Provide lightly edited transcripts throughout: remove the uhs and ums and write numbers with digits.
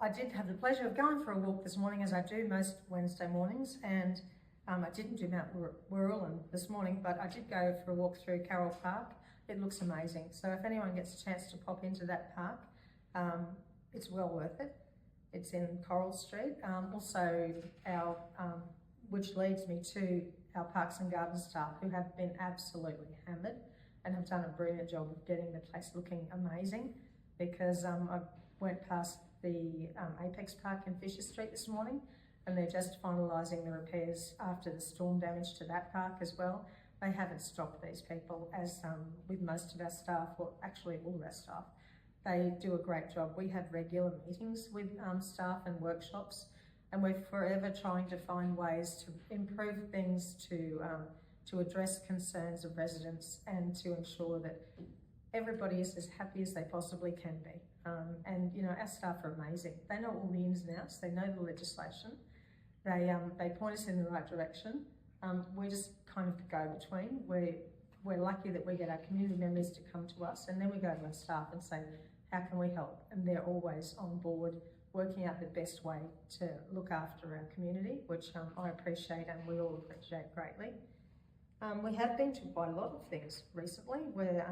I did have the pleasure of going for a walk this morning, as I do most Wednesday mornings, and I didn't do Mount Wirral this morning, but I did go for a walk through Carroll Park. It looks amazing. So if anyone gets a chance to pop into that park, it's well worth it. It's in Coral Street. Also, which leads me to our Parks and Gardens staff, who have been absolutely hammered and have done a brilliant job of getting the place looking amazing, because I went past the Apex Park in Fisher Street this morning, and they're just finalising the repairs after the storm damage to that park as well. They haven't stopped these people, as with most of our staff, or actually all of our staff. They do a great job. We have regular meetings with staff and workshops, and we're forever trying to find ways to improve things, to address concerns of residents, and to ensure that everybody is as happy as they possibly can be. And you know, our staff are amazing. They know all the ins and outs. They know the legislation. They point us in the right direction. We're just kind of the go-between. We're lucky that we get our community members to come to us, and then we go to our staff and say, how can we help? And they're always on board, working out the best way to look after our community, which I appreciate, and we all appreciate greatly. We have been to quite a lot of things recently. We're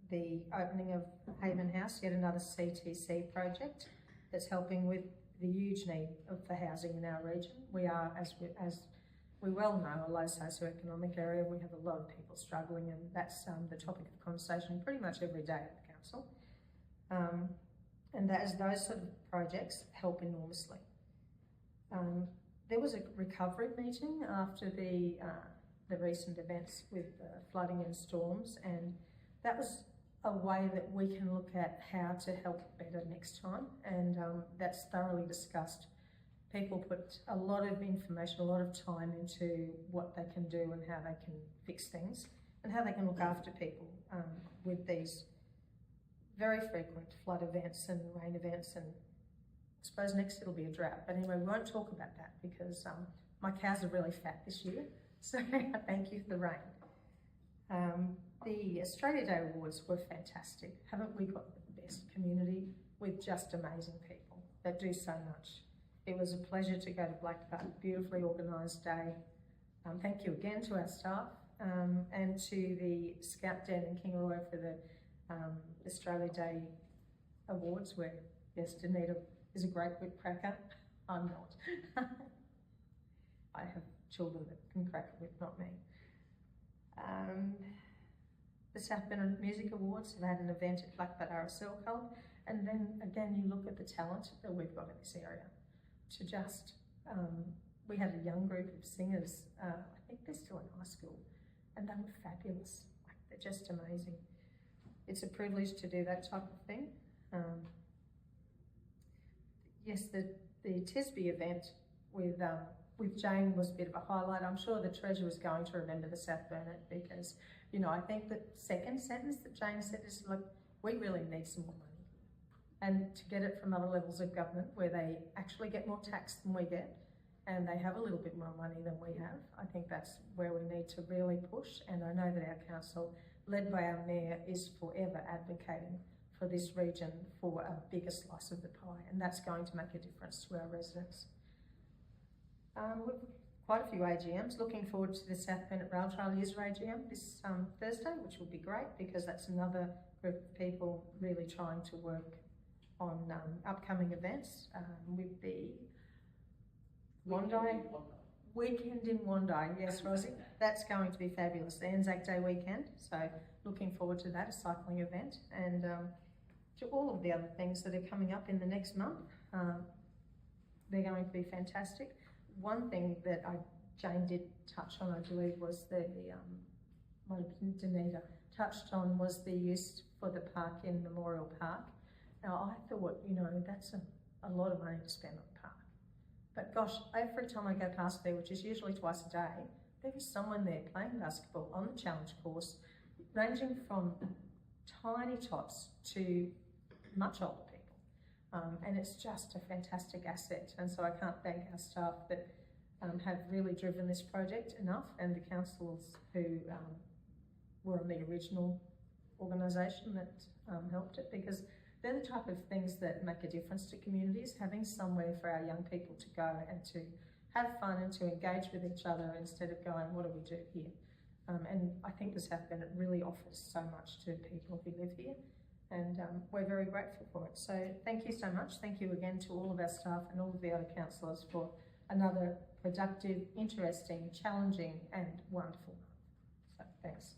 the opening of Haven House, yet another CTC project that's helping with the huge need for housing in our region. We are, as we well know, a low socioeconomic area. We have a lot of people struggling, and that's the topic of conversation pretty much every day at the council. And those sort of projects help enormously. There was a recovery meeting after the recent events with flooding and storms, and that was a way that we can look at how to help better next time, and that's thoroughly discussed. People put a lot of information, a lot of time into what they can do and how they can fix things, and how they can look after people with these very frequent flood events and rain events, and I suppose next it'll be a drought. But anyway, we won't talk about that because my cows are really fat this year, so thank you for the rain. The Australia Day Awards were fantastic. Haven't we got the best community with just amazing people that do so much? It was a pleasure to go to Blackbutt, beautifully organised day. Thank you again to our staff and to the Scout Den in Kingaroy for the Australia Day Awards, where, yes, Danita is a great whip cracker. I'm not. I have children that can crack a whip, not me. The South Bennett Music Awards have had an event at Blackbutt RSL Club, and then again you look at the talent that we've got in this area. To just, we had a young group of singers, I think they're still in high school, and they were fabulous. Like, they're just amazing. It's a privilege to do that type of thing. Yes, the Tisby event with Jane was a bit of a highlight. I'm sure the Treasurer is going to remember the South Burnett, because, you know, I think the second sentence that Jane said is, like, we really need some more money. And to get it from other levels of government, where they actually get more tax than we get, and they have a little bit more money than we have, I think that's where we need to really push. And I know that our council, led by our mayor, is forever advocating for this region for a bigger slice of the pie, and that's going to make a difference to our residents. We've quite a few AGMs. Looking forward to the South Bennett Rail Trail User AGM this Thursday, which will be great, because that's another group of people really trying to work on upcoming events with the Wandai weekend in Wandai. Yes, Rosie, that's going to be fabulous. The Anzac Day weekend, so looking forward to that, a cycling event, and to all of the other things that are coming up in the next month. They're going to be fantastic. One thing that Jane did touch on, I believe, was what Danita touched on, was the use for the park in Memorial Park. Now, I thought, you know, that's a lot of money to spend on the park. But gosh, every time I go past there, which is usually twice a day, there is someone there playing basketball on the challenge course, ranging from tiny tots to much older people. And it's just a fantastic asset. And so I can't thank our staff that have really driven this project enough, and the councillors who were on the original organisation that helped it, because They're the type of things that make a difference to communities, having somewhere for our young people to go and to have fun and to engage with each other instead of going, what do we do here? And I think the South Bend really offers so much to people who live here, and we're very grateful for it. So thank you so much. Thank you again to all of our staff and all of the other councillors for another productive, interesting, challenging and wonderful month. So thanks.